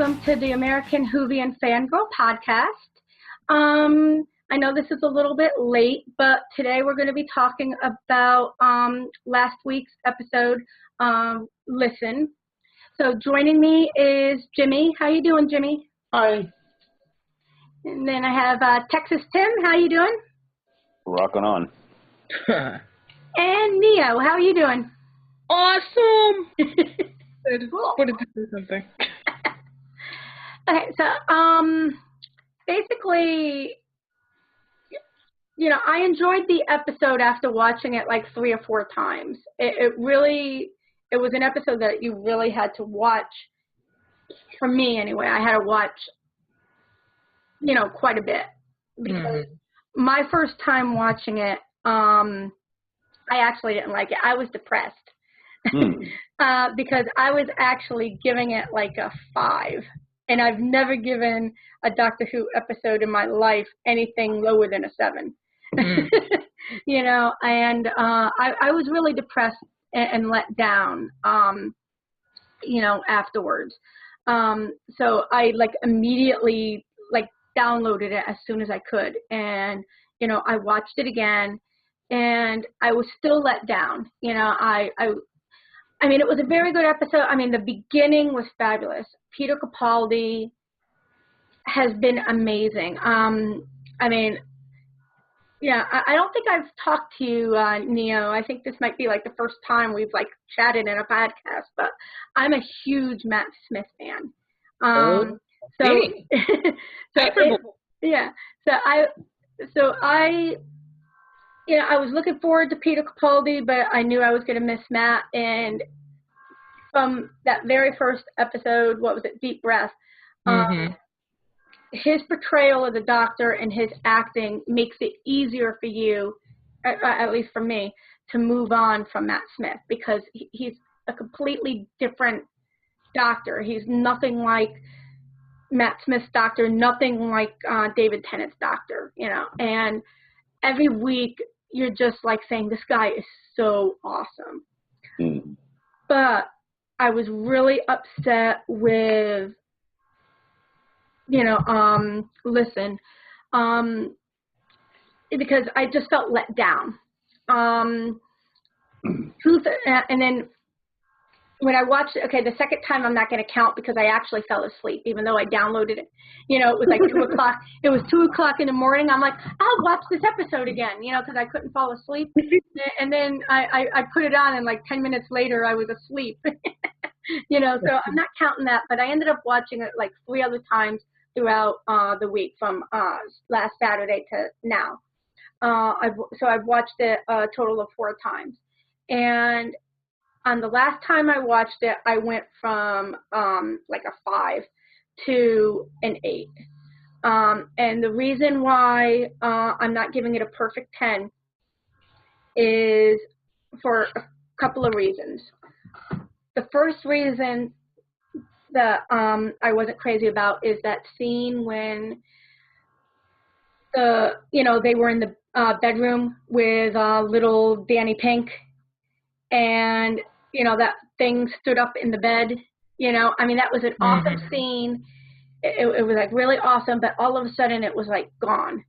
welcome to the American Whovian Fan Girl Podcast. I know this is a little bit late, but today we're going to be talking about last week's episode, Listen. So joining me is Jimmy. How you doing, Jimmy? Hi. And then I have Texas Tim. How you doing? Rocking on. And Neo. How are you doing? Awesome. I just wanted to do something. Okay, so basically, you know, I enjoyed the episode after watching it like 3 or 4 times. It was an episode that you really had to watch. For me, anyway, I had to watch, you know, quite a bit because my first time watching it, I actually didn't like it. I was depressed. Because I was actually giving it like a 5, and I've never given a Doctor Who episode in my life anything lower than a 7. You know, and I was really depressed and let down, you know, afterwards. So I like immediately like downloaded it as soon as I could, and you know, I watched it again, and I was still let down. You know, I mean, it was a very good episode. I mean, the beginning was fabulous. Peter Capaldi has been amazing. I mean, yeah, I don't think I've talked to you, Neo. I think this might be like the first time we've like chatted in a podcast, but I'm a huge Matt Smith fan. You know, I was looking forward to Peter Capaldi, but I knew I was going to miss Matt. And from that very first episode, what was it, Deep Breath, his portrayal of the Doctor and his acting makes it easier for you, at least for me, to move on from Matt Smith, because he's a completely different Doctor. He's nothing like Matt Smith's Doctor, nothing like David Tennant's Doctor, you know. And every week, you're just like saying, this guy is so awesome. But I was really upset with, you know, Listen, because I just felt let down. And then when I watched it, okay, the second time I'm not going to count because I actually fell asleep, even though I downloaded it. You know, it was like 2 o'clock. It was 2 o'clock in the morning. I'm like, I'll watch this episode again, you know, because I couldn't fall asleep. And then I put it on, and like 10 minutes later, I was asleep. You know, so I'm not counting that. But I ended up watching it like 3 other times throughout the week from last Saturday to now. So I've watched it a total of 4 times. And on the last time I watched it, I went from like a 5 to an 8. And the reason why I'm not giving it a perfect 10 is for a couple of reasons. The first reason that I wasn't crazy about is that scene when they were in the bedroom with little Danny Pink, and you know, that thing stood up in the bed, you know. I mean, that was an awesome scene. It was like really awesome, but all of a sudden it was like gone.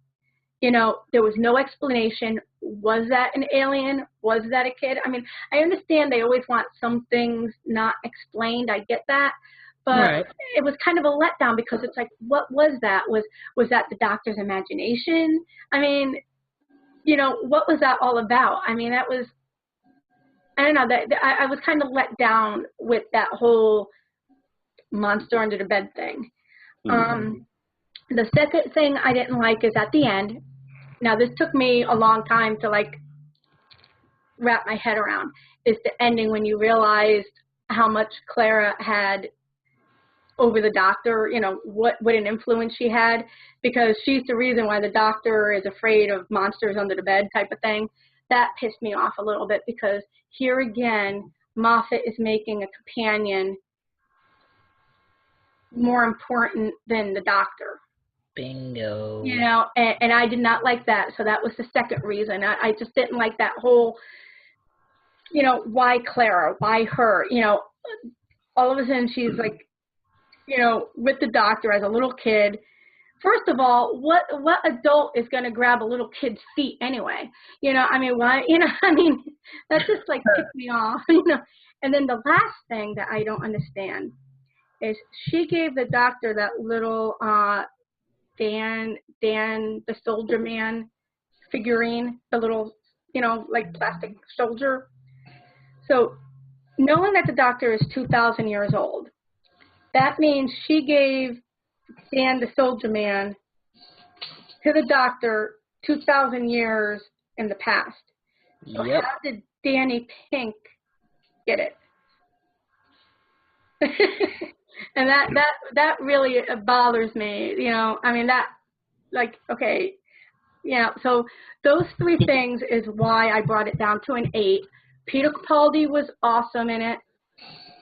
You know, there was no explanation. Was that an alien? Was that a kid? I mean, I understand they always want some things not explained. I get that. But It was kind of a letdown, because it's like, what was that? Was that the Doctor's imagination? I mean, you know, what was that all about? I mean, that was, I don't know, I was kind of let down with that whole monster under the bed thing. The second thing I didn't like is at the end. Now, this took me a long time to like wrap my head around, is the ending when you realized how much Clara had over the Doctor, you know, what an influence she had, because she's the reason why the Doctor is afraid of monsters under the bed type of thing. That pissed me off a little bit, because here again, Moffat is making a companion more important than the Doctor. Bingo. You know, and I did not like that. So that was the second reason. I just didn't like that whole, you know, why Clara? Why her? You know, all of a sudden she's like with the doctor as a little kid. First of all, what adult is going to grab a little kid's feet anyway? Why? That just like ticked me off. And then the last thing that I don't understand is she gave the doctor that little Dan the Soldier Man figurine, the little, like plastic soldier. So knowing that the doctor is 2,000 years old, that means she gave Dan the Soldier Man to the doctor 2,000 years in the past. So Yep. how did Danny Pink get it? And that really bothers me. Okay. So those three things is why I brought it down to an 8. Peter Capaldi was awesome in it.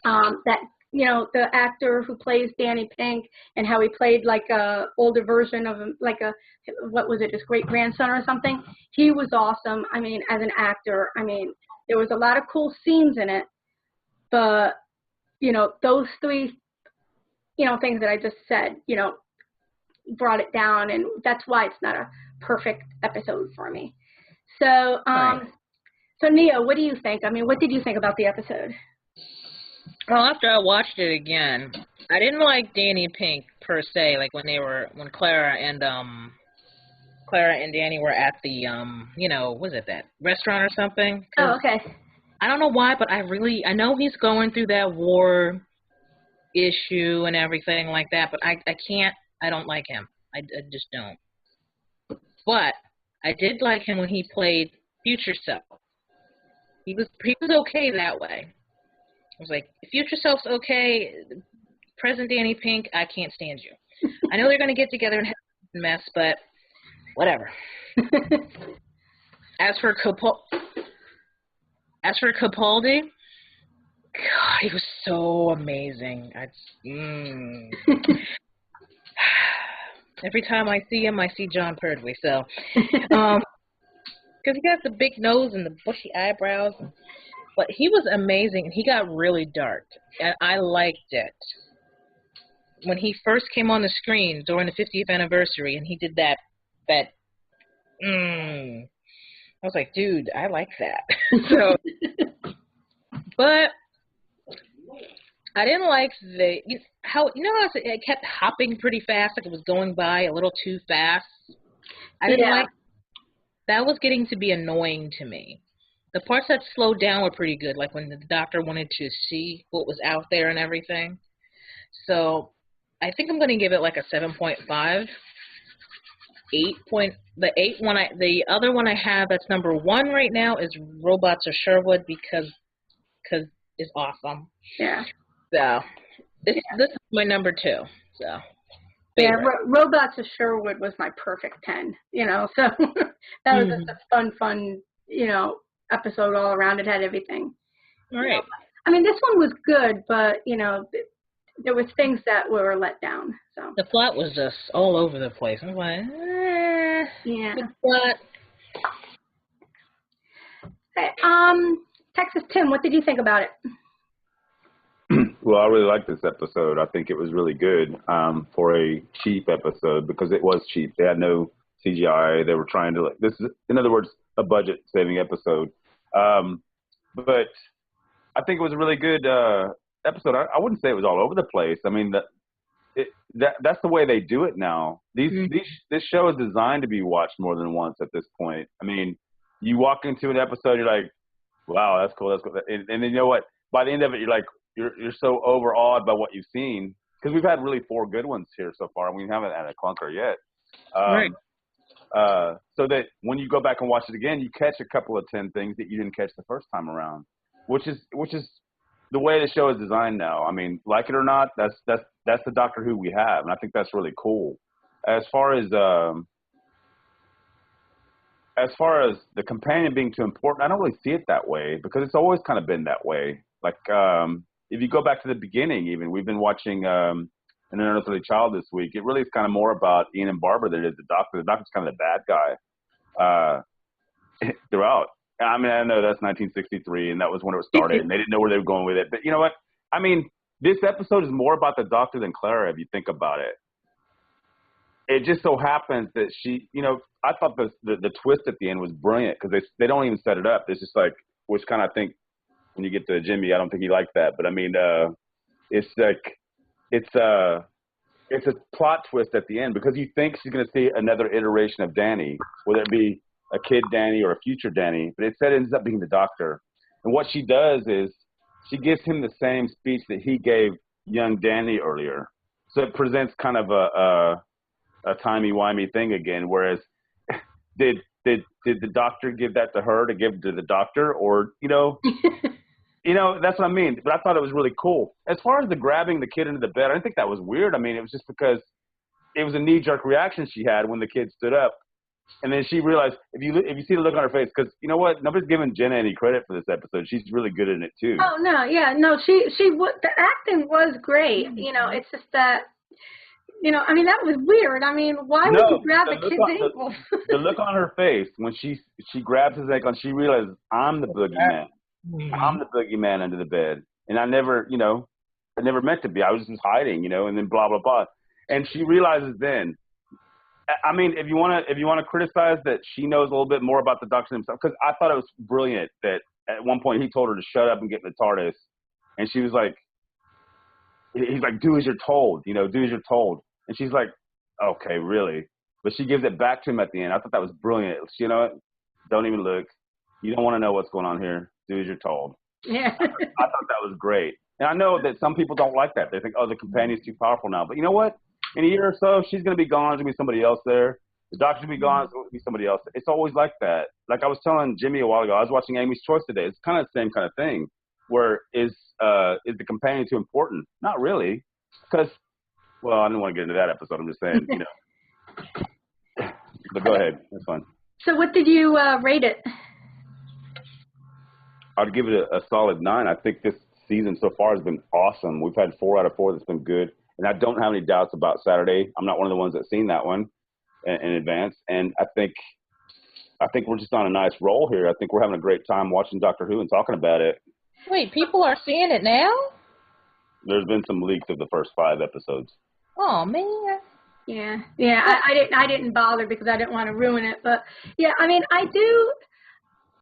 The actor who plays Danny Pink and how he played like a older version of him, like his great grandson or something. He was awesome. As an actor, there was a lot of cool scenes in it, but those three, things that I just said, brought it down, and that's why it's not a perfect episode for me. So, So Nia, what do you think? What did you think about the episode? Well, after I watched it again, I didn't like Danny Pink per se. Like when Clara and Danny were at the was it that restaurant or something? Oh, okay. I don't know why, but I know he's going through that war issue and everything like that, but I don't like him. I just don't. But I did like him when he played Future Self. He was okay that way. I was like, Future Self's okay. Present Danny Pink, I can't stand you. I know they're going to get together and have a mess, but whatever. As for Capaldi, God, he was so amazing. Every time I see him, I see John Pertwee. So, because he got the big nose and the bushy eyebrows. But he was amazing, and he got really dark, and I liked it. When he first came on the screen during the 50th anniversary, and he did that, I was like, dude, I like that. But I didn't like how it kept hopping pretty fast, like it was going by a little too fast. I didn't like that. Was getting to be annoying to me. The parts that slowed down were pretty good, like when the doctor wanted to see what was out there and everything. So I think I'm going to give it like a 7.5. The other one I have that's number 1 right now is Robots of Sherwood because it's awesome. Yeah. So this is my number 2. So favorite. Yeah, Robots of Sherwood was my perfect 10. So that was just a fun, episode all around. It had everything. All right. This one was good, but there was things that were let down. So the plot was just all over the place. I was like, yeah. What? Hey, Texas Tim, what did you think about it? Well, I really liked this episode. I think it was really good for a cheap episode because it was cheap. They had no CGI. They were trying to this is, in other words, a budget-saving episode. But I think it was a really good episode. I wouldn't say it was all over the place. That's the way they do it now. This show is designed to be watched more than once at this point. You walk into an episode, you're like, wow, that's cool. And then you know what? By the end of it, you're like, you're so overawed by what you've seen because we've had really 4 good ones here so far, and we haven't had a clunker yet. Right. So that when you go back and watch it again, you catch a couple of 10 things that you didn't catch the first time around, which is the way the show is designed now. Like it or not, that's the Doctor Who we have, and I think that's really cool. As far as the companion being too important, I don't really see it that way because it's always kind of been that way. Like if you go back to the beginning, even we've been watching An Unearthly Child this week. It really is kind of more about Ian and Barbara than it is the Doctor. The Doctor's kind of the bad guy throughout. I know that's 1963, and that was when it was started, and they didn't know where they were going with it. But you know what? this episode is more about the doctor than Clara if you think about it. It just so happens that she, I thought the twist at the end was brilliant because they don't even set it up. It's just like, which kind of think when you get to Jimmy, I don't think he liked that. But I mean, it's like, it's a plot twist at the end because you think she's going to see another iteration of Danny, whether it be a kid Danny or a future Danny, but instead it ends up being the doctor. And what she does is she gives him the same speech that he gave young Danny earlier. So it presents kind of a timey-wimey thing again, whereas did the doctor give that to her to give to the doctor? Or, that's what I mean. But I thought it was really cool. As far as the grabbing the kid into the bed, I didn't think that was weird. I mean, it was just because it was a knee-jerk reaction she had when the kid stood up. And then she realized, if you see the look on her face, because you know what? Nobody's giving Jenna any credit for this episode. She's really good in it, too. Oh, no, yeah. No, the acting was great. It's just that, I mean, that was weird. I mean, why would you grab a kid's ankle? The look on her face when she grabs his ankle and she realizes, I'm the boogeyman. I'm the boogeyman under the bed. And I never meant to be. I was just hiding, and then blah, blah, blah. And she realizes then, I mean, if you want to criticize that she knows a little bit more about the doctor himself, because I thought it was brilliant that at one point he told her to shut up and get in the TARDIS. And she was like, he's like, do as you're told, do as you're told. And she's like, okay, really? But she gives it back to him at the end. I thought that was brilliant. You know what? Don't even look. You don't want to know what's going on here. Do as you're told. Yeah. I thought that was great. And I know that some people don't like that. They think, oh, the companion's too powerful now. But you know what? In a year or so, she's going to be gone. There's going to be somebody else there. The doctor's going to be gone. There's going to be somebody else. It's always like that. Like I was telling Jimmy a while ago, I was watching Amy's Choice today. It's kind of the same kind of thing. Where is the companion too important? Not really. Because, well, I didn't want to get into that episode. I'm just saying, But go ahead. That's fine. So what did you rate it? I'd give it a solid 9. I think this season so far has been awesome. We've had 4 out of 4 that's been good. And I don't have any doubts about Saturday. I'm not one of the ones that's seen that one in advance. And I think we're just on a nice roll here. I think we're having a great time watching Doctor Who and talking about it. Wait, people are seeing it now? There's been some leaks of the first 5 episodes. Oh, man. Yeah. I didn't bother because I didn't want to ruin it. But, yeah, I mean,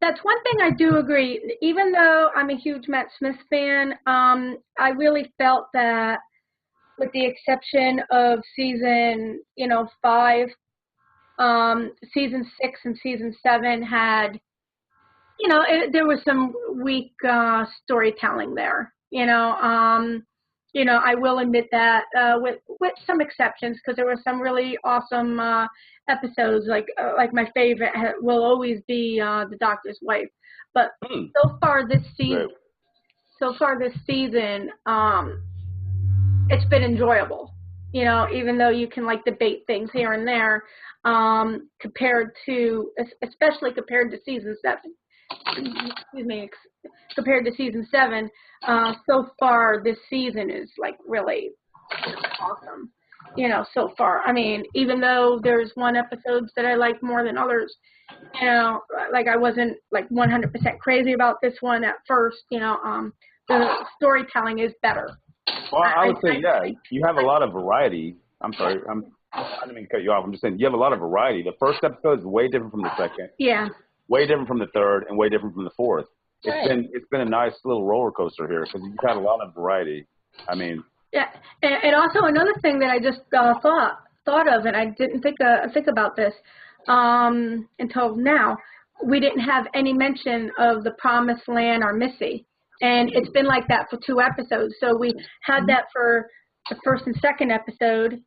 that's one thing I do agree. Even though I'm a huge Matt Smith fan, I really felt that with the exception of season, 5, season 6 and season 7 had, there was some weak storytelling there. I will admit that with some exceptions, because there were some really awesome episodes. Like my favorite will always be The Doctor's Wife. But so far this season, it's been enjoyable. Even though you can debate things here and there, especially compared to season 7. Excuse me, compared to season 7, so far this season is really awesome. So far. I mean, even though there's one episodes that I like more than others, I wasn't 100% crazy about this one at first. The storytelling is better. Well, I would say, you have a lot of variety. I'm sorry, I didn't mean to cut you off. I'm just saying you have a lot of variety. The first episode is way different from the second. Yeah. Way different from the third, and way different from the fourth. It's been a nice little roller coaster here because you've had a lot of variety. I mean. Yeah, and also another thing that I just thought of, and I didn't think about this until now. We didn't have any mention of the Promised Land or Missy, and it's been like that for 2 episodes. So we had that for the first and second episode,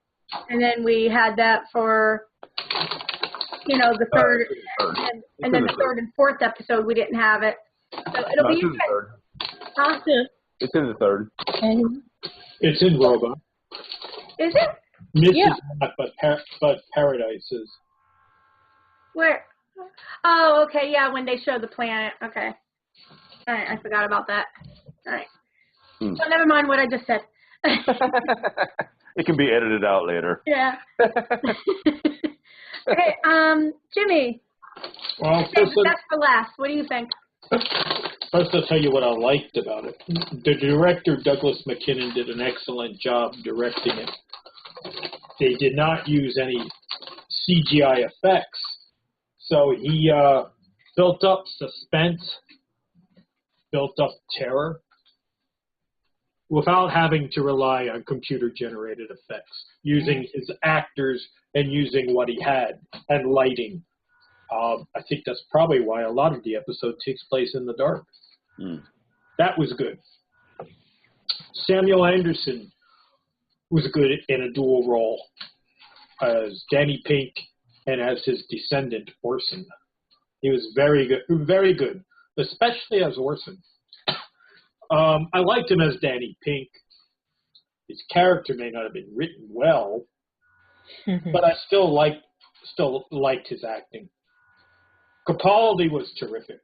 and then we had that for the third, and then the third and fourth episode we didn't have it. So it'll be interesting. It's in the third. It's in Robot. Is it? Miss is not, but Paradise is. Where? Oh, okay, yeah, when they show the planet. Okay. All right, I forgot about that. All right. So never mind what I just said. It can be edited out later. Yeah. Okay, Jimmy. Well, that's for last. What do you think? First, I'll tell you what I liked about it. The director, Douglas McKinnon, did an excellent job directing it. They did not use any CGI effects, so he built up suspense, built up terror, without having to rely on computer-generated effects, using his actors and using what he had, and lighting. I think that's probably why a lot of the episode takes place in the dark. That was good. Samuel Anderson was good in a dual role as Danny Pink and as his descendant, Orson. He was very good, especially as Orson. I liked him as Danny Pink. His character may not have been written well, but I still liked his acting. Capaldi was terrific.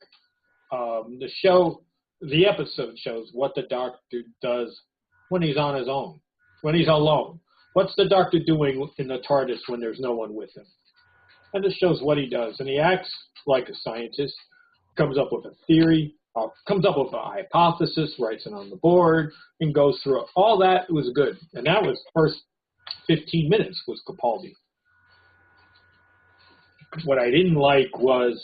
The episode shows what the Doctor does when he's on his own, when he's alone. What's the Doctor doing in the TARDIS when there's no one with him? And it shows what he does. And he acts like a scientist, comes up with a theory, comes up with a hypothesis, writes it on the board, and goes through it. All that was good. And that was the first 15 minutes was Capaldi. What I didn't like was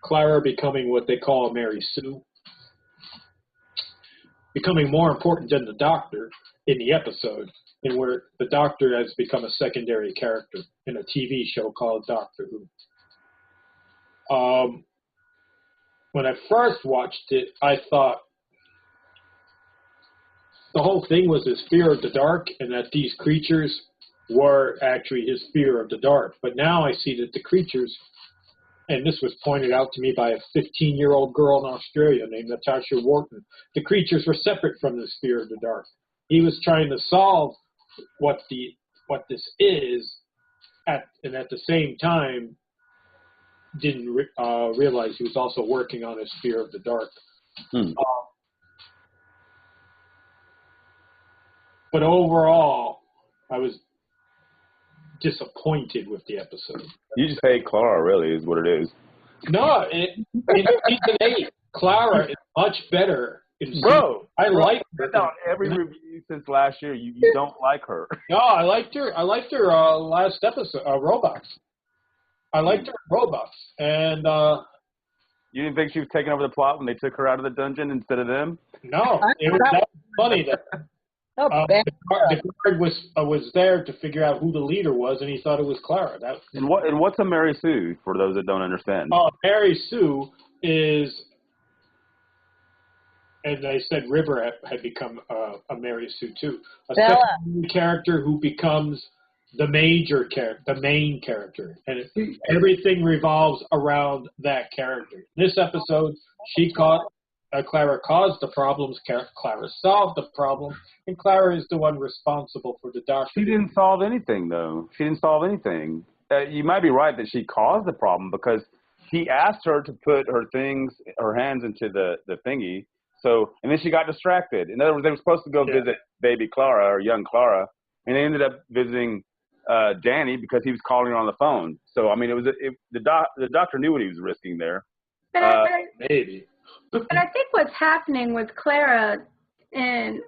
Clara becoming what they call a Mary Sue, becoming more important than the Doctor in the episode, and where the Doctor has become a secondary character in a TV show called Doctor Who. When I first watched it, I thought the whole thing was his fear of the dark, and that these creatures were actually his fear of the dark. But now I see that the creatures, and this was pointed out to me by a 15-year-old girl in Australia named Natasha Wharton, the creatures were separate from this fear of the dark. He was trying to solve what this is, and at the same time didn't realize he was also working on his fear of the dark. But overall, I was disappointed with the episode. You just hate Clara, really, is what it is. No, in season 8, Clara is much better. I like her. On every review since last year, you don't like her. No, I liked her. Last episode, Robots. I liked her in Robots, and you didn't think she was taking over the plot when they took her out of the dungeon instead of them? No, that was funny that. The guard was there to figure out who the leader was, and he thought it was Clara. And what's a Mary Sue, for those that don't understand? Mary Sue is, and they said River had become a Mary Sue too. A second character who becomes the main character, and everything revolves around that character. This episode, Clara caused the problems, Clara solved the problem, and Clara is the one responsible for the Doctor. She didn't solve anything, though. She didn't solve anything. You might be right that she caused the problem because he asked her to put her hands into the thingy, and then she got distracted. In other words, they were supposed to go visit baby Clara or young Clara, and they ended up visiting Danny because he was calling her on the phone. So, I mean, the Doctor knew what he was risking there. Maybe. And I think what's happening with Clara, and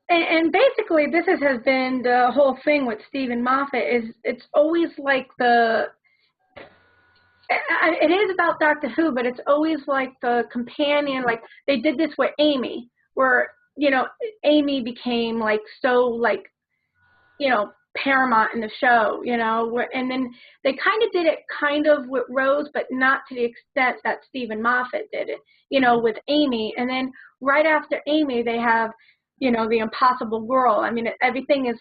basically this has been the whole thing with Stephen Moffat, is it's always like it is about Doctor Who, but it's always like the companion, like they did this with Amy, where, Amy became like so paramount in the show, and then they kind of did it with Rose, but not to the extent that Stephen Moffat did it, with Amy. And then right after Amy, they have, the Impossible Girl. I mean, everything is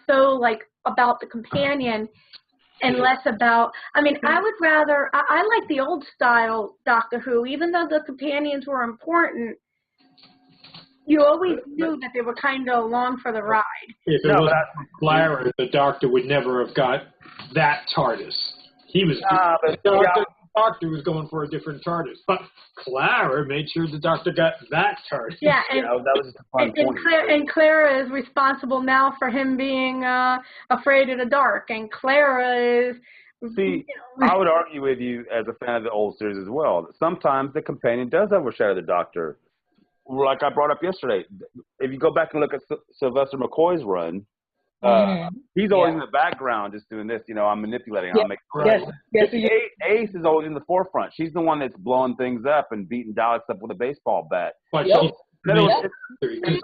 so about the companion and less about, I would rather, I like the old style Doctor Who, even though the companions were important. You always knew that they were kind of along for the ride. If it wasn't Clara, the Doctor would never have got that TARDIS. The Doctor was going for a different TARDIS. But Clara made sure the Doctor got that TARDIS. Yeah, and, that was just a fun point. And Clara is responsible now for him being afraid of the dark. And Clara is See, I would argue with you as a fan of the old series as well. Sometimes the companion does overshadow the Doctor. Like I brought up yesterday, if you go back and look at Sylvester McCoy's run, he's always in the background just doing this. I'm manipulating. I'm making Ace is always in the forefront. She's the one that's blowing things up and beating Daleks up with a baseball bat. But it's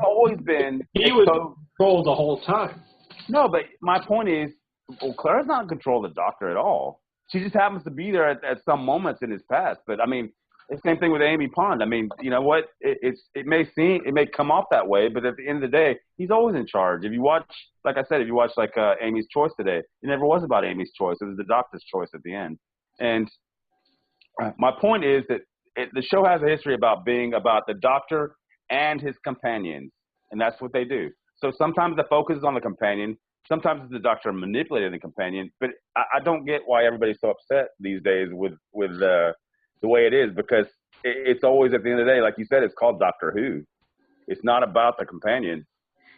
always been. He was in control the whole time. No, but my point is, Clara's not in control of the Doctor at all. She just happens to be there at some moments in his past. But I mean, the same thing with Amy Pond. I mean, you know what? It may come off that way, but at the end of the day, he's always in charge. If you watch, like I said, Amy's Choice today, it never was about Amy's choice. It was the Doctor's choice at the end. And my point is that the show has a history about being about the Doctor and his companions, and that's what they do. So sometimes the focus is on the companion. Sometimes it's the Doctor manipulating the companion. But I don't get why everybody's so upset these days with the way it is, because it's always at the end of the day, like you said, it's called Doctor Who. It's not about the companion.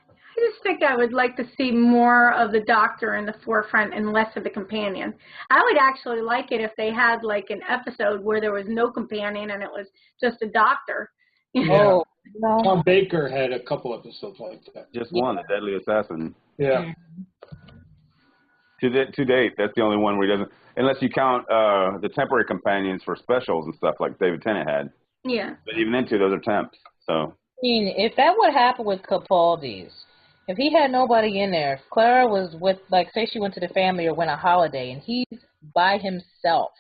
I just think I would like to see more of the Doctor in the forefront and less of the companion. I would actually like it if they had like an episode where there was no companion and it was just a Doctor. Yeah. Tom Baker had a couple episodes like that. Just one, The Deadly Assassin. Yeah. To date, that's the only one where he doesn't, unless you count the temporary companions for specials and stuff like David Tennant had. Yeah. But even then, those are temps. So. I mean, if that would happen with Capaldi's, if he had nobody in there, if Clara was with, like, say she went to the family or went on holiday, and he's by himself,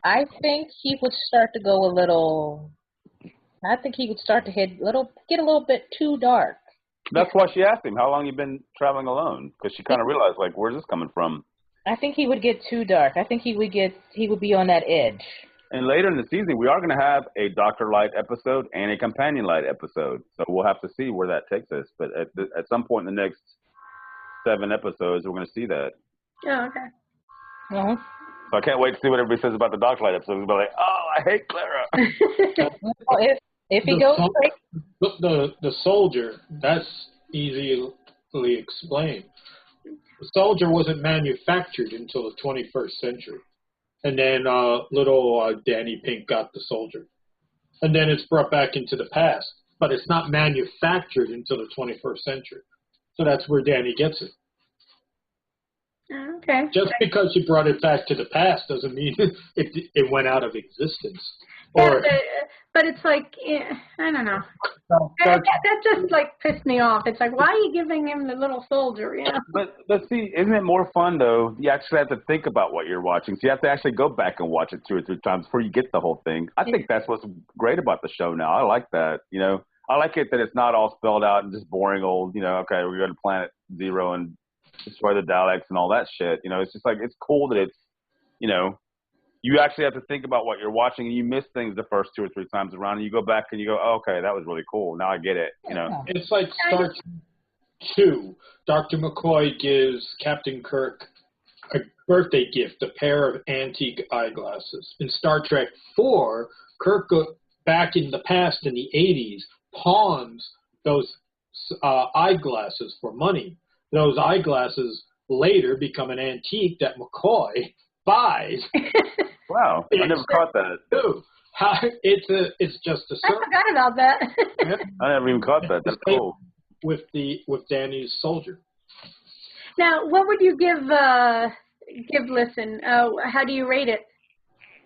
I think he would start to go a little. I think he would start to get a little bit too dark. That's why she asked him, how long you been traveling alone? Because she kind of realized, like, where's this coming from? I think he would get too dark. I think he would be on that edge. And later in the season, we are going to have a Dr. Light episode and a Companion Light episode. So we'll have to see where that takes us. But at some point in the next 7 episodes, we're going to see that. Oh, okay. Uh-huh. So I can't wait to see what everybody says about the Dr. Light episode. We'll be like, oh, I hate Clara. If he goes the soldier, that's easily explained. The soldier wasn't manufactured until the 21st century. And then little Danny Pink got the soldier. And then it's brought back into the past. But it's not manufactured until the 21st century. So that's where Danny gets it. Okay. Just because you brought it back to the past doesn't mean it went out of existence. Or, yeah, but it's like, I don't know. That just like pissed me off. It's like, why are you giving him the little soldier? You know? But see, isn't it more fun though? You actually have to think about what you're watching. So you have to actually go back and watch it 2 or 3 times before you get the whole thing. I think that's what's great about the show now. I like that. I like it that it's not all spelled out and just boring old. Okay, we're going to Planet Zero and destroy the Daleks and all that shit. It's just like, it's cool that it's, you actually have to think about what you're watching, and you miss things the first 2 or 3 times around, and you go back and you go, oh, okay, that was really cool. Now I get it. It's like Star Trek 2. Dr. McCoy gives Captain Kirk a birthday gift, a pair of antique eyeglasses. In Star Trek 4, Kirk, back in the past in the 80s, pawns those eyeglasses for money. Those eyeglasses later become an antique that McCoy buys. Wow, I never caught that. It's just a. I forgot about that. I never even caught that. That's cool. With Danny's soldier. Now, what would you give Listen? How do you rate it?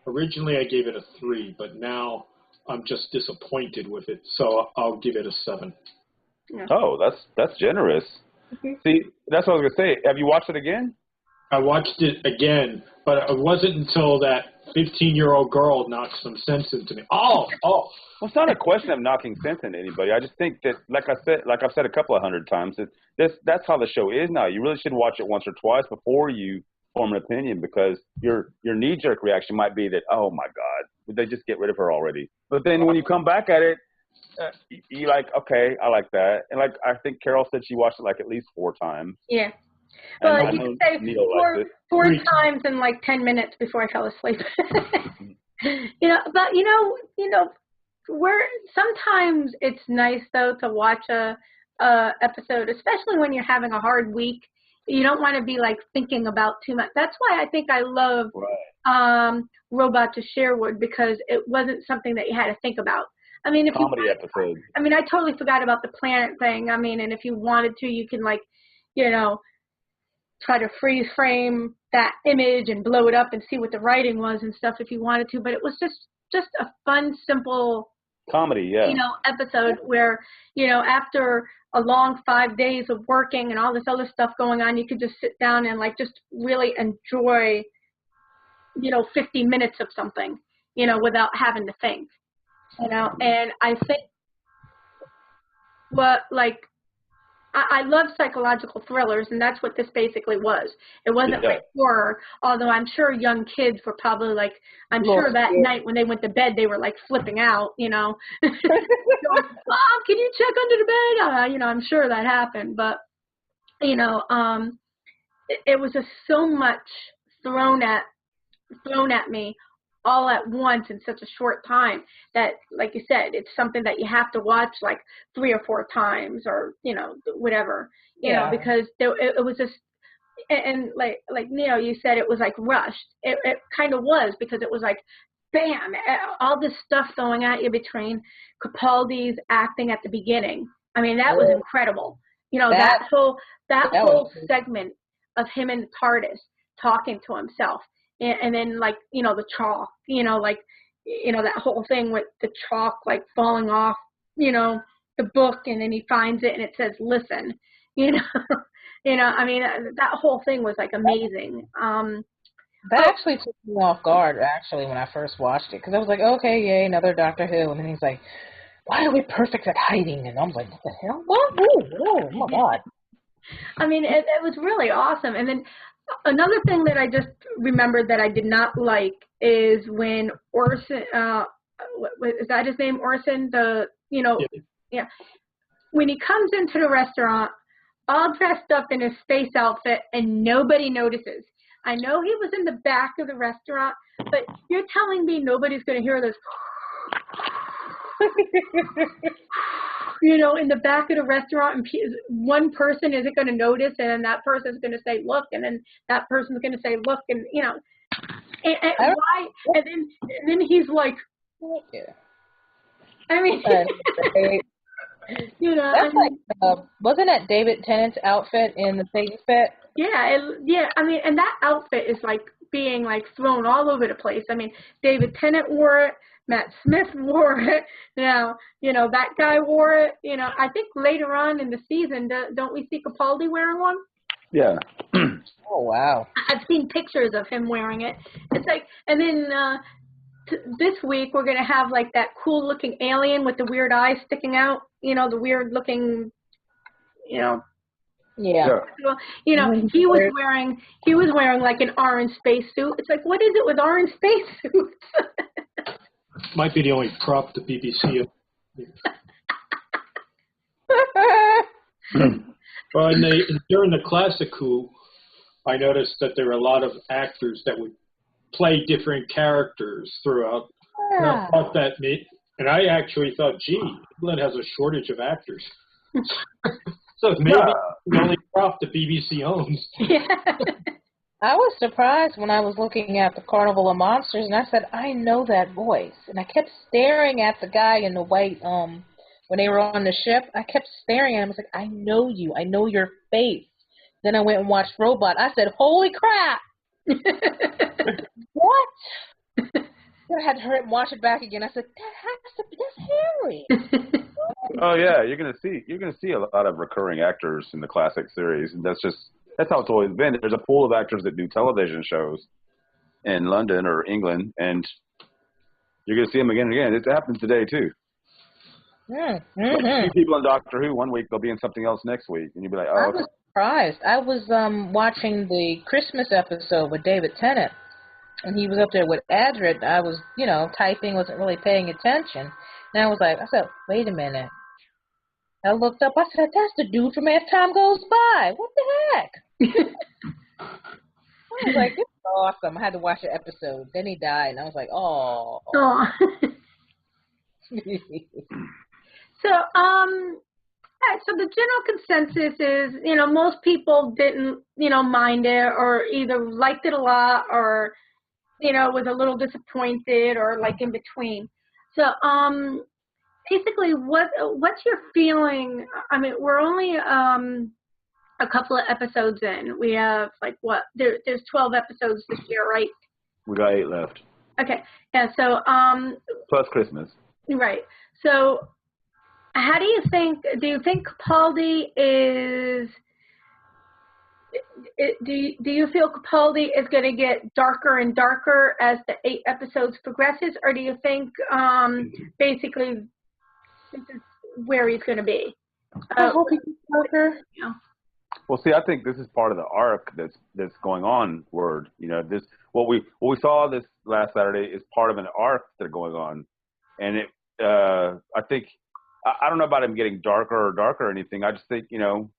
Originally, I gave it a 3, but now I'm just disappointed with it, so I'll give it a 7. Yeah. Oh, that's generous. Mm-hmm. See, that's what I was gonna say. Have you watched it again? I watched it again, but it wasn't until that 15-year-old girl knocked some sense into me. Oh. Well, it's not a question of knocking sense into anybody. I just think that, like I've said a couple of 100 times, that's how the show is now. You really should watch it once or twice before you form an opinion, because your knee-jerk reaction might be that, oh my God, would they just get rid of her already? But then when you come back at it, you're like, okay, I like that. And like I think Carol said she watched it like at least 4 times. Yeah. Well, you could say four times in like 10 minutes before I fell asleep. But where sometimes it's nice though to watch a episode, especially when you're having a hard week, You don't want to be like thinking about too much. That's why I think I love Robot to Sherwood, because it wasn't something that you had to think about. I mean, if comedy episode. I mean, I totally forgot about the planet thing. I mean, and if you wanted to, you can like, you know, try to freeze frame that image and blow it up and see what the writing was and stuff if you wanted to. But it was just a fun, simple comedy, you know, episode where, you know, after a long 5 days of working and all this other stuff going on, you could just sit down and like just really enjoy, you know, 50 minutes of something, you know, without having to think, you know. And I think I love psychological thrillers, and that's what this basically was. It wasn't like horror, although I'm sure young kids were probably like, I'm sure that night when they went to bed, they were like flipping out, you know. Going, Mom, can you check under the bed? You know, I'm sure that happened. But, you know, it was just so much thrown at me all at once in such a short time that, like you said, it's something that you have to watch like 3 or 4 times, or, you know, whatever, you know, because it was just, and like Neo, you said it was like rushed. It kind of was, because it was like, bam, all this stuff throwing at you between Capaldi's acting at the beginning. I mean, that was incredible. You know, that whole segment of him in the TARDIS talking to himself. And then, like, you know, the chalk, you know, like, you know, that whole thing with the chalk, like, falling off, you know, the book, and then he finds it and it says, listen, you know. I mean, that whole thing was, like, amazing. That actually took me off guard, actually, when I first watched it, because I was like, okay, yay, another Doctor Who. And then he's like, why are we perfect at hiding? And I was like, what the hell? What? Oh my God. I mean, it was really awesome. And then another thing that I just remembered that I did not like is when Orson, is that his name, Orson? When he comes into the restaurant, all dressed up in his space outfit, and nobody notices. I know he was in the back of the restaurant, but you're telling me nobody's going to hear this, you know, in the back of the restaurant, and one person isn't going to notice, and then that person's going to say, look, and then that person's going to say, look, and, you know, and why, and then he's like, I mean, you know, that's like, wasn't that David Tennant's outfit in the Satan Fit? Yeah, I mean, and that outfit is like being like thrown all over the place. I mean, David Tennant wore it, Matt Smith wore it, you know, that guy wore it. You know, I think later on in the season, don't we see Capaldi wearing one? Yeah. Oh, wow. I've seen pictures of him wearing it. It's like, and then this week we're going to have like that cool looking alien with the weird eyes sticking out, you know, the weird looking, you know. Yeah. You know, he was wearing like an orange spacesuit. It's like, what is it with orange spacesuits? Might be the only prop the BBC. Well, during the Classic Who, I noticed that there were a lot of actors that would play different characters throughout. Yeah. And I thought and I actually thought, gee, England has a shortage of actors. So maybe the only prop the BBC owns. Yeah. I was surprised when I was looking at the Carnival of Monsters, and I said, I know that voice. And I kept staring at the guy in the white, when they were on the ship. I kept staring at him. I was like, I know you. I know your face. Then I went and watched Robot. I said, holy crap. What? Then I had to hurry up and watch it back again. I said, that's Harry. Oh yeah, you're gonna see a lot of recurring actors in the classic series, and that's how it's always been. There's a pool of actors that do television shows in London or England, and you're gonna see them again and again. It happens today too. Mm-hmm. People in Doctor Who one week, they'll be in something else next week, and you'll be like, oh. I was surprised. I was watching the Christmas episode with David Tennant, and he was up there with Adrid. I was, you know, typing, wasn't really paying attention. And I was like, wait a minute. I looked up. I said, that's the dude from As Time Goes By. What the heck? I was like, this is awesome. I had to watch the episode. Then he died, and I was like, oh. So, So the general consensus is, most people didn't, mind it, or either liked it a lot, or, was a little disappointed, or like in between. So, basically, what's your feeling? I mean, we're only a couple of episodes in. We have there's 12 episodes this year, right? We got 8 left. Okay. Yeah. So, plus Christmas. Right. So, how do you think Capaldi is? Do you feel Capaldi is going to get darker and darker as the 8 episodes progresses, or do you think basically this is where he's going to be? I hope he gets darker. Yeah. Well, see, I think this is part of the arc that's going on. This what we saw this last Saturday is part of an arc that's going on, and I think I don't know about him getting darker or anything. I just think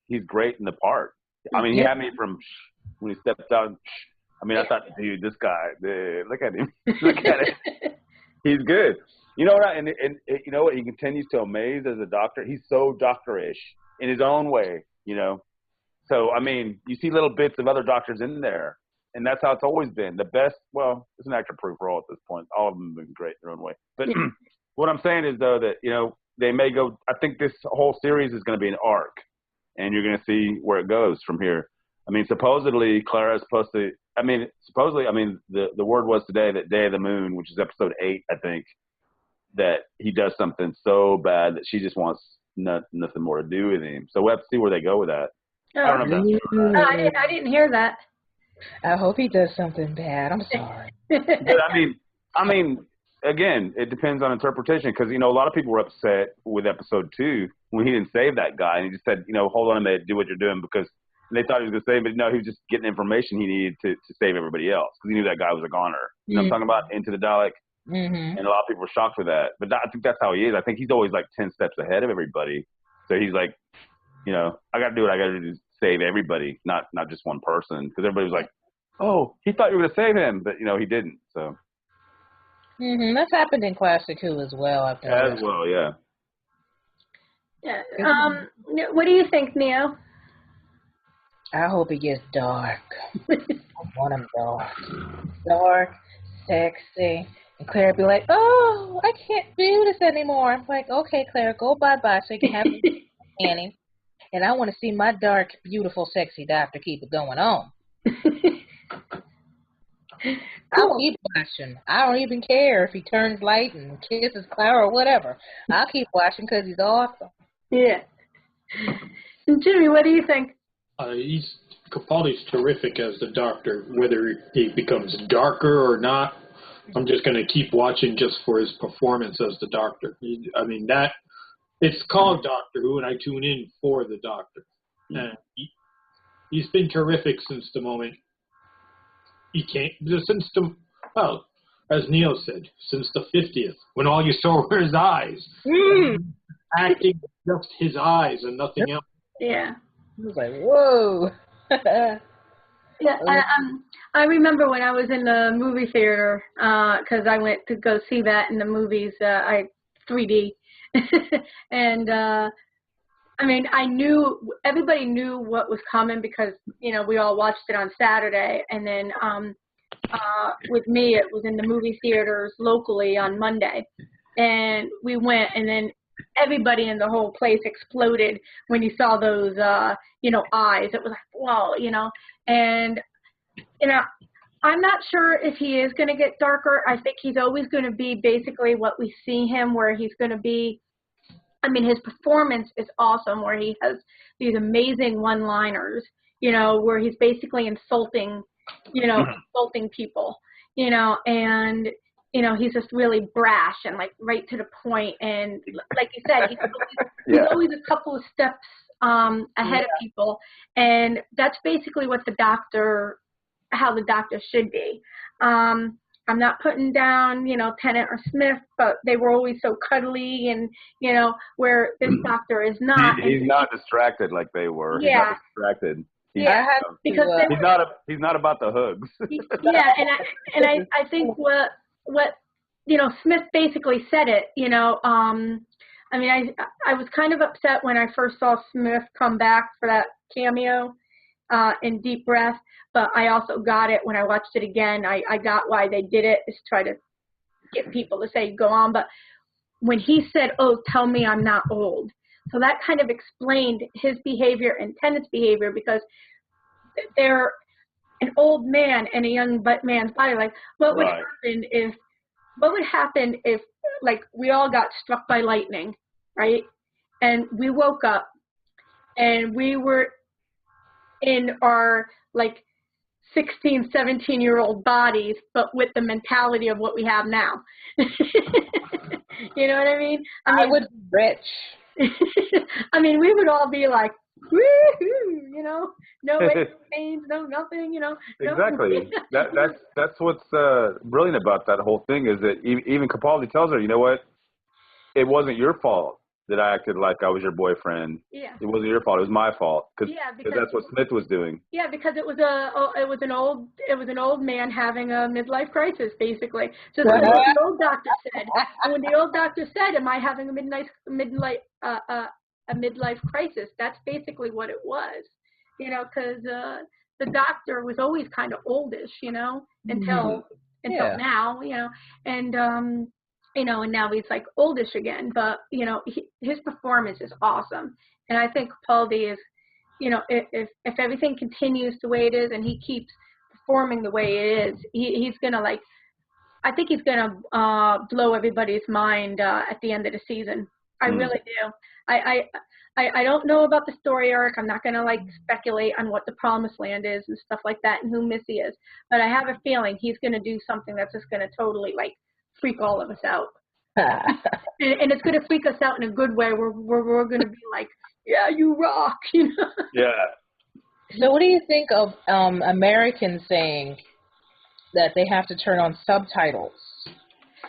he's great in the part. I mean, he had me from when he stepped out. I mean, I thought, dude, this guy, look at him, look at it. He's good. You know what? And you know what? He continues to amaze as a doctor. He's so doctorish in his own way. So, I mean, you see little bits of other doctors in there, and that's how it's always been. The best, well, it's an actor-proof role at this point. All of them have been great in their own way. But what I'm saying is, though, that, they may go – I think this whole series is going to be an arc, and you're going to see where it goes from here. I mean, supposedly Clara is supposed to – the word was today that Day of the Moon, which is episode 8, I think, that he does something so bad that she just wants nothing more to do with him. So we'll have to see where they go with that. I don't know if that's true. I didn't hear that. I hope he does something bad. I'm sorry. But I mean, again, it depends on interpretation because, a lot of people were upset with episode 2 when he didn't save that guy. And he just said, hold on a minute, do what you're doing because they thought he was going to save him. But no, he was just getting information he needed to save everybody else because he knew that guy was a goner. You know what I'm talking about? Into the Dalek. Mm-hmm. And a lot of people were shocked with that. But I think that's how he is. I think he's always like 10 steps ahead of everybody. So he's like, I got to do what I got to do to save everybody, not just one person. Because everybody was like, oh, he thought you were going to save him. But, he didn't. So. That's happened in Classic Who as well. As well, yeah. Yeah. What do you think, Neo? I hope it gets dark. I want him dark. Dark, sexy. And Claire would be like, oh, I can't do this anymore. I'm like, okay, Claire, go bye-bye so you can have Annie. And I want to see my dark, beautiful, sexy doctor keep it going on. I'll keep watching. I don't even care if he turns light and kisses Clara or whatever. I'll keep watching because he's awesome. Yeah. And Jimmy, what do you think? Capaldi's terrific as the doctor, whether he becomes darker or not. I'm just going to keep watching just for his performance as the doctor. It's called Doctor Who, and I tune in for the doctor. And he's been terrific since the moment as Neil said, since the 50th, when all you saw were his eyes. Acting just his eyes and nothing else. Yeah. He was like, whoa. Yeah, I remember when I was in the movie theater, because I went to go see that in the movies, 3D. And, everybody knew what was coming because, we all watched it on Saturday. And then with me, it was in the movie theaters locally on Monday. And we went, and then everybody in the whole place exploded when you saw those, eyes. It was like, whoa, and, I'm not sure if he is going to get darker. I think he's always going to be basically what we see him, where he's going to be, his performance is awesome, where he has these amazing one-liners, where he's basically insulting people, and, he's just really brash and like right to the point. And like you said, he's always a couple of steps ahead of people. And that's basically what how the doctor should be. I'm not putting down, Tennant or Smith, but they were always so cuddly and, where this doctor is not. He's not distracted like they were. Yeah. He's not distracted. He's not about the hugs. Yeah, and I think what Smith basically said it, I mean, I was kind of upset when I first saw Smith come back for that cameo in Deep Breath, but I also got it when I watched it again. I got why they did it, is try to get people to say, go on. But when he said, oh, tell me I'm not old, so that kind of explained his behavior and Tennant's behavior, because they're an old man and a young man's body. Like, what would happen if, like, we all got struck by lightning, right? And we woke up and we were in our, like, 16, 17-year-old bodies, but with the mentality of what we have now. You know what I mean? I would be rich. I mean, we would all be like, woo-hoo, you know, no pains, no nothing, you know. Exactly. That's what's brilliant about that whole thing, is that even Capaldi tells her, you know what, it wasn't your fault that I acted like I was your boyfriend. Yeah. It wasn't your fault. It was my fault. Because that's what Smith was doing. Yeah, because it was an old man having a midlife crisis, basically. Just like what the old doctor said. And when the old doctor said, "Am I having a midlife crisis?" That's basically what it was. You know, because the doctor was always kind of oldish, you know, until now, you know, and you know, and now he's like oldish again. But you know, his performance is awesome, and I think Capaldi is, you know, if everything continues the way it is and he keeps performing the way it is, he's gonna, like, I think he's gonna blow everybody's mind at the end of the season. I really do. I don't know about the story arc. I'm not going to, like, speculate on what the promised land is and stuff like that and who Missy is. But I have a feeling he's going to do something that's just going to totally, like, freak all of us out. and it's going to freak us out in a good way where we're going to be like, yeah, you rock, you know? Yeah. So what do you think of Americans saying that they have to turn on subtitles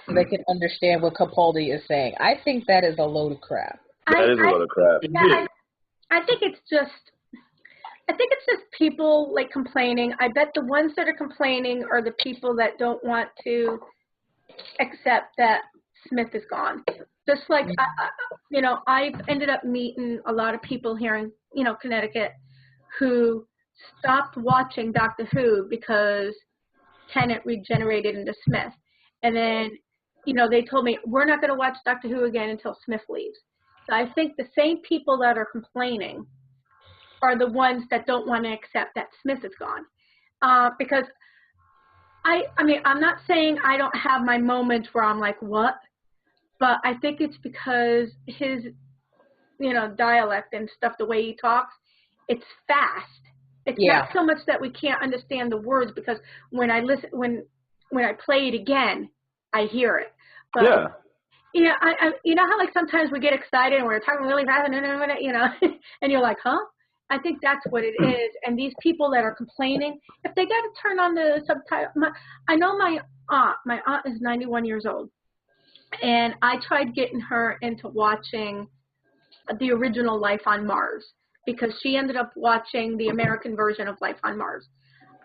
so they can understand what Capaldi is saying? I think that is a load of crap. That is a load of crap. Yeah, I think it's just people, like, complaining. I bet the ones that are complaining are the people that don't want to accept that Smith is gone. Just like, you know, I've ended up meeting a lot of people here in, you know, Connecticut who stopped watching Doctor Who because Tennant regenerated into Smith. And then, you know, they told me, we're not going to watch Doctor Who again until Smith leaves. So I think the same people that are complaining are the ones that don't want to accept that Smith is gone. Because I mean, I'm not saying I don't have my moments where I'm like, what? But I think it's because his, you know, dialect and stuff, the way he talks, it's fast. It's not so much that we can't understand the words, because when I listen, when I play it again, I hear it. But, you know, you know how, like, sometimes we get excited and we're talking really fast, and you know, and you're like, huh? I think that's what it is. And these people that are complaining, if they got to turn on the subtitle, I know my aunt is 91 years old, and I tried getting her into watching the original Life on Mars, because she ended up watching the American version of Life on Mars.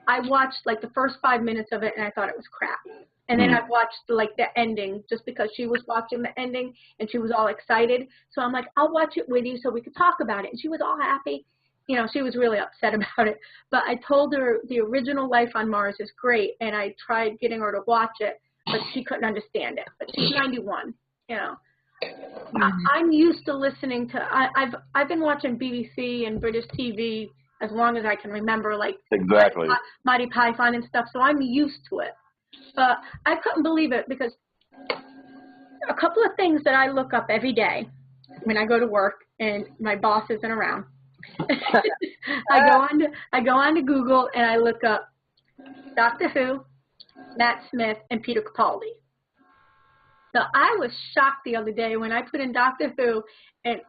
I watched, like, the first 5 minutes of it, and I thought it was crap. And then I watched, like, the ending, just because she was watching the ending, and she was all excited. So I'm like, I'll watch it with you so we could talk about it. And she was all happy. You know, she was really upset about it. But I told her the original Life on Mars is great, and I tried getting her to watch it, but she couldn't understand it. But she's 91, you know. I'm used to listening to, I've been watching BBC and British TV as long as I can remember, like, exactly, Monty Python and stuff, so I'm used to it. But I couldn't believe it, because a couple of things that I look up every day when I go to work and my boss isn't around. I go on to Google and I look up Doctor Who, Matt Smith, and Peter Capaldi. So I was shocked the other day when I put in Doctor Who, and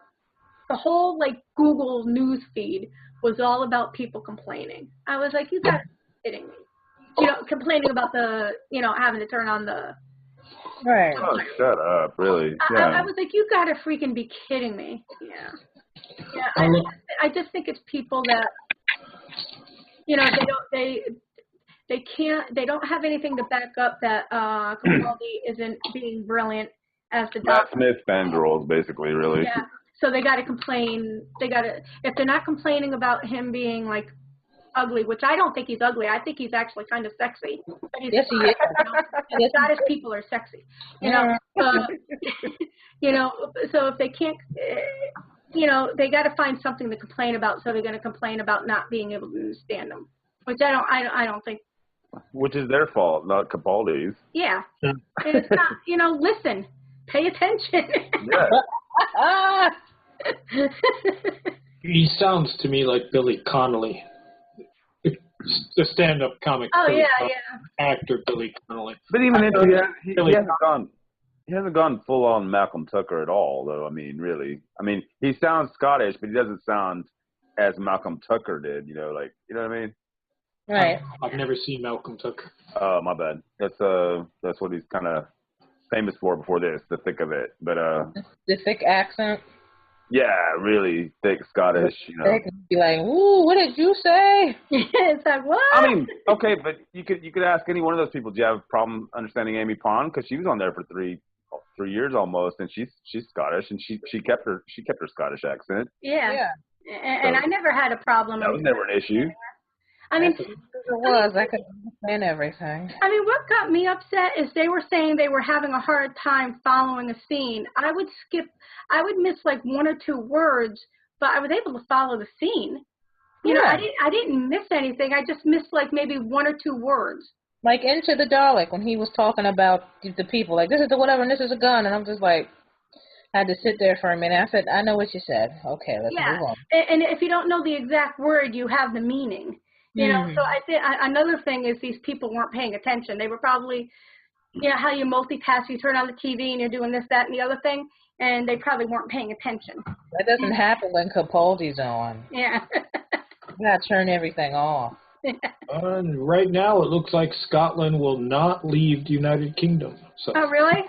the whole, like, Google news feed was all about people complaining. I was like, you gotta be kidding me. You know, complaining about the, you know, having to turn on the. Right. Oh, shut up, really. I was like, you gotta freaking be kidding me. Yeah. I just think it's people that, you know, they don't have anything to back up that Capaldi isn't being brilliant as the Matt doctor. Smith fangirls, basically, really. Yeah. So they got to complain. If they're not complaining about him being like ugly, which I don't think he's ugly. I think he's actually kind of sexy. Yes, he is. And Scottish people are sexy, you know. You know, so if they can't, you know, they got to find something to complain about. So they're going to complain about not being able to understand them, which I don't think. Which is their fault, not Capaldi's. Yeah. And it's not, you know, listen, pay attention. Yeah. He sounds to me like Billy Connolly, the stand-up comic. Oh, Billy yeah. Actor Billy Connolly. But even if he hasn't gone full on Malcolm Tucker at all, though. I mean, really. I mean, he sounds Scottish, but he doesn't sound as Malcolm Tucker did. You know, like, you know what I mean? Right. I've never seen Malcolm Tucker. Oh, my bad. That's what he's kind of famous for before this, the thick of it. But The thick accent. yeah, really thick Scottish. You know, They could be like, "Ooh, what did you say?" It's like, what? I mean, okay, but you could ask any one of those people. Do you have a problem understanding Amy Pond? Because she was on there for three years almost, and she's Scottish, and she kept her Scottish accent. Yeah. And I never had a problem. That was never an issue. I mean, It was. I could understand everything. I mean, what got me upset is they were saying they were having a hard time following a scene. I would miss like one or two words, but I was able to follow the scene. You know, I didn't miss anything. I just missed like maybe one or two words. Like Into the Dalek when he was talking about the people, like, this is the whatever and this is a gun, and I'm just like, I had to sit there for a minute. I said, I know what you said. Okay, let's move on. And if you don't know the exact word, you have the meaning. You know, so I think another thing is these people weren't paying attention. They were probably, you know, how you multitask, you turn on the TV and you're doing this, that, and the other thing, and they probably weren't paying attention. That doesn't happen when Capaldi's on. Yeah. You gotta turn everything off. Right now, it looks like Scotland will not leave the United Kingdom. So Oh, really?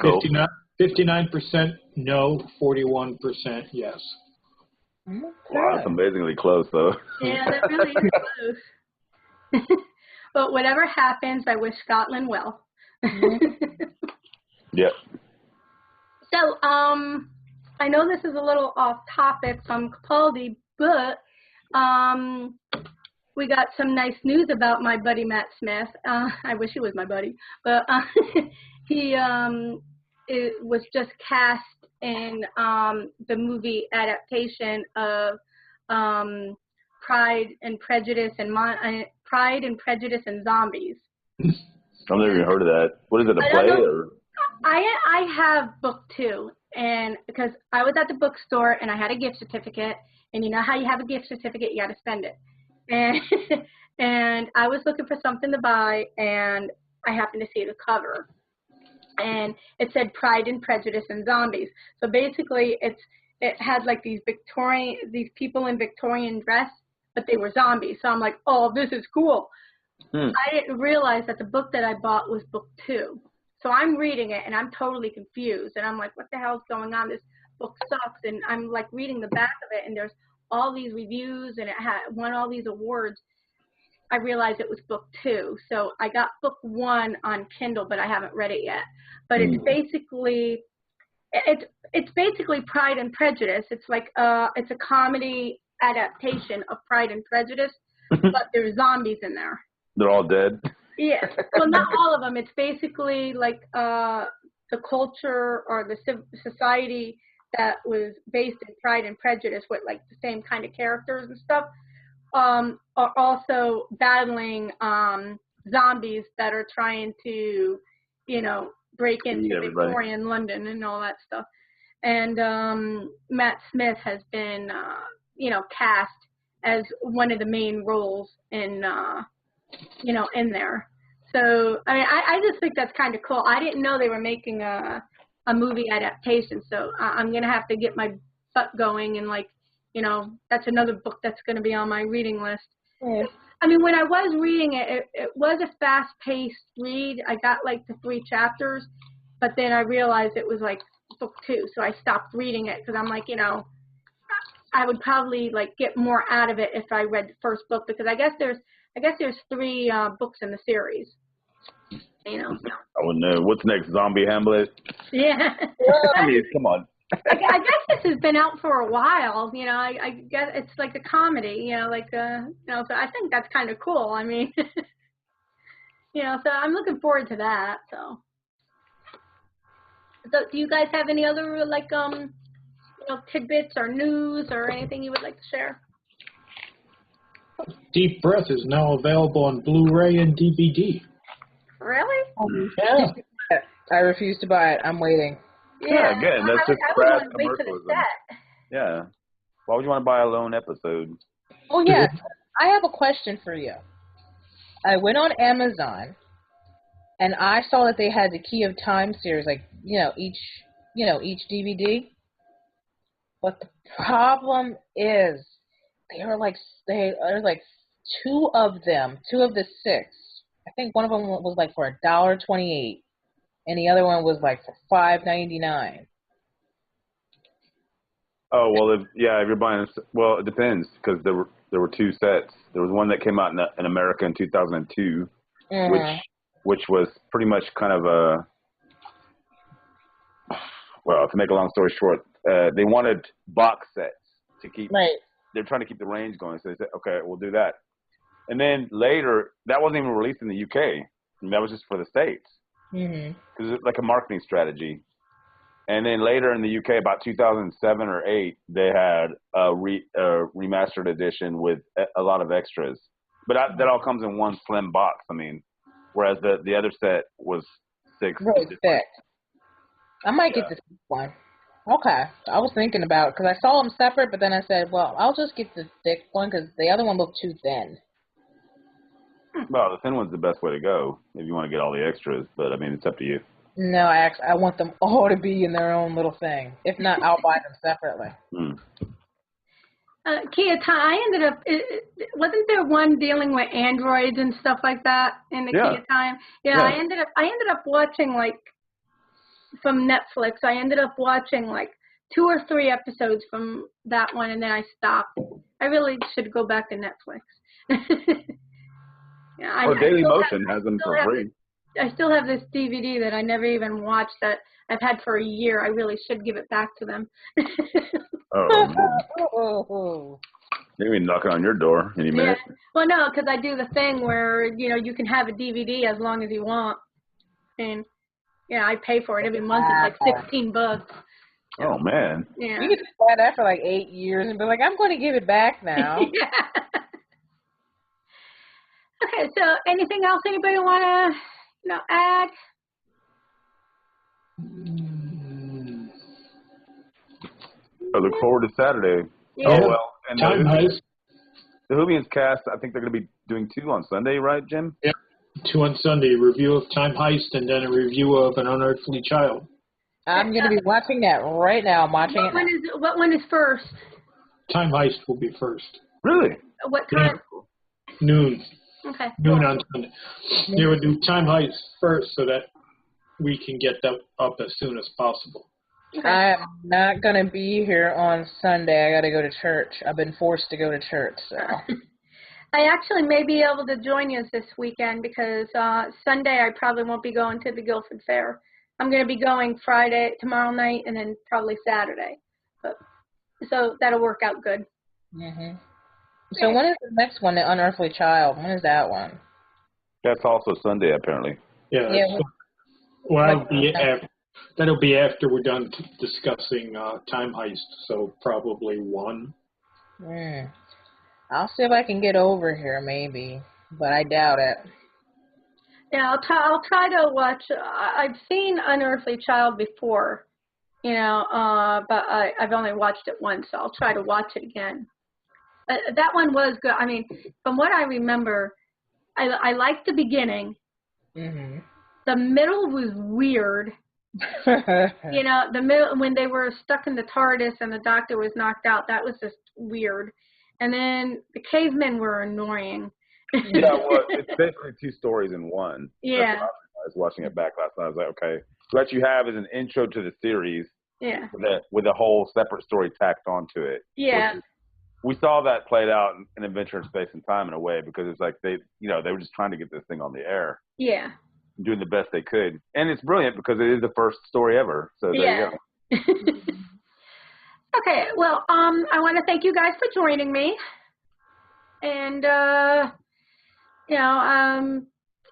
Cool. 59% no, 41% yes. Wow, that's amazingly close, though. Yeah, that really is close. But whatever happens, I wish Scotland well. Yep. So, I know this is a little off topic from Capaldi, but we got some nice news about my buddy Matt Smith. I wish he was my buddy, but he was just cast in the movie adaptation of Pride and Prejudice and Zombies. I've never even heard of that. What is it, a play? Or? I have book 2, and because I was at the bookstore and I had a gift certificate, and you know how you have a gift certificate, you got to spend it. And I was looking for something to buy, and I happened to see the cover. And it said Pride and Prejudice and Zombies. So basically, it had like these people in Victorian dress, but they were zombies. So I'm like, oh, this is cool. I didn't realize that the book that I bought was book 2. So I'm reading it, and I'm totally confused. And I'm like, what the hell's going on? This book sucks. And I'm like reading the back of it, and there's all these reviews, and it had won all these awards. I realized it was book 2. So I got book 1 on Kindle, but I haven't read it yet. But it's basically Pride and Prejudice. It's like it's a comedy adaptation of Pride and Prejudice, but there's zombies in there. They're all dead? Yeah. Well, not all of them. It's basically like the culture or the society that was based in Pride and Prejudice with like the same kind of characters and stuff. Are also battling zombies that are trying to, you know, break into Victorian London and all that stuff. And Matt Smith has been, you know, cast as one of the main roles in, you know, in there. So, I mean, I just think that's kind of cool. I didn't know they were making a movie adaptation, so I'm going to have to get my butt going and, like, you know, that's another book that's going to be on my reading list. Yeah. I mean, when I was reading it, it was a fast-paced read. I got, like, the 3 chapters, but then I realized it was, like, book 2, so I stopped reading it because I'm like, you know, I would probably, like, get more out of it if I read the first book because I guess there's 3 books in the series. You know. I wouldn't know. What's next? Zombie Hamlet? Yeah. I mean, come on. I guess this has been out for a while. You know, I guess it's like a comedy. You know, like you know. So I think that's kind of cool. I mean, you know. So I'm looking forward to that. So do you guys have any other like you know, tidbits or news or anything you would like to share? Deep Breath is now available on Blu-ray and DVD. Really? Yeah. I refuse to buy it. I'm waiting. Yeah, again, that's just I crass would wait for the commercialism. set. Yeah. Why would you want to buy a lone episode? Oh, yeah. I have a question for you. I went on Amazon, and I saw that they had the Key of Time series, like, each DVD. But the problem is, there are like two of the six. I think one of them was like for $1.28, and the other one was like for $5.99. Oh, well, if you're buying, well, it depends, because there were two sets. There was one that came out in America in 2002, which was pretty much kind of to make a long story short, they wanted box sets to keep. Right. They're trying to keep the range going, so they said, okay, we'll do that. And then later, that wasn't even released in the UK. That was just for the States, because it's like a marketing strategy. And then later in the UK, about 2007 or 8, they had a remastered edition with a lot of extras. But that all comes in one slim box. I mean, whereas the other set was 6. Really thick. I might get this one. Okay. I was thinking about it because I saw them separate, but then I said, well, I'll just get the thick one because the other one looked too thin. Well, the thin one's the best way to go if you want to get all the extras. But, I mean, it's up to you. No, I want them all to be in their own little thing. If not, I'll buy them separately. Kia, I ended up, wasn't there one dealing with androids and stuff like that in the Kia time? Yeah, I ended up watching, like, from Netflix, I ended up watching, like, 2 or 3 episodes from that one, and then I stopped. I really should go back to Netflix. Or Daily Motion has them for free. I still have this DVD that I never even watched that I've had for a year. I really should give it back to them. Maybe knocking on your door any minute. Well, no, because I do the thing where, you can have a DVD as long as you want. And, I pay for it every month. It's like $16. Oh, man. Yeah. You can buy that for like 8 years and be like, I'm going to give it back now. Okay, so anything else anybody want to, add? I look forward to Saturday. Yeah. Oh, well. And the Whovians cast, I think they're going to be doing 2 on Sunday, right, Jim? Yeah, 2 on Sunday. A review of Time Heist and then a review of An Unearthly Child. I'm going to be watching that right now. I'm watching it. What one is first? Time Heist will be first. Really? What time? Yeah. Noon. Okay. Noon on Sunday. They would do Time Heist first so that we can get that up as soon as possible. Okay. I'm not going to be here on Sunday. I got to go to church. I've been forced to go to church. So. I actually may be able to join you this weekend because Sunday I probably won't be going to the Guilford Fair. I'm going to be going Friday, tomorrow night, and then probably Saturday. So that'll work out good. Mm-hmm. So when is the next one, The Unearthly Child? When is that one? That's also Sunday, apparently. Yeah. Well, that'll be after we're done discussing Time Heist, so probably 1. I'll see if I can get over here, maybe, but I doubt it. Yeah, I'll try to watch. I've seen Unearthly Child before, but I've only watched it once, so I'll try to watch it again. That one was good. I mean, from what I remember, I liked the beginning. Mm-hmm. The middle was weird. The middle, when they were stuck in the TARDIS and the doctor was knocked out, that was just weird. And then the cavemen were annoying. Yeah, well, it's basically 2 stories in one. Yeah. I was watching it back last night. I was like, okay. So what you have is an intro to the series. Yeah. With a whole separate story tacked onto it. Yeah. We saw that played out in Adventure in Space and Time in a way because it's like they were just trying to get this thing on the air. Yeah. doing the best they could. And it's brilliant because it is the first story ever. So there you go. Okay, well, I want to thank you guys for joining me. And,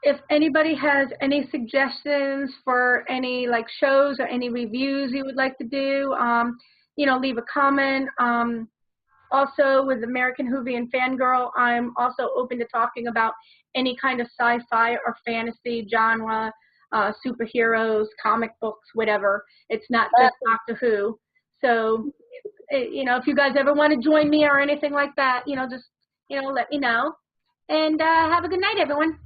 if anybody has any suggestions for any like shows or any reviews you would like to do, leave a comment. Also with American Whovian Fan Girl, I'm also open to talking about any kind of sci-fi or fantasy genre, superheroes, comic books, whatever. It's not just Doctor Who. So, if you guys ever want to join me or anything like that, just, let me know. And have a good night, everyone.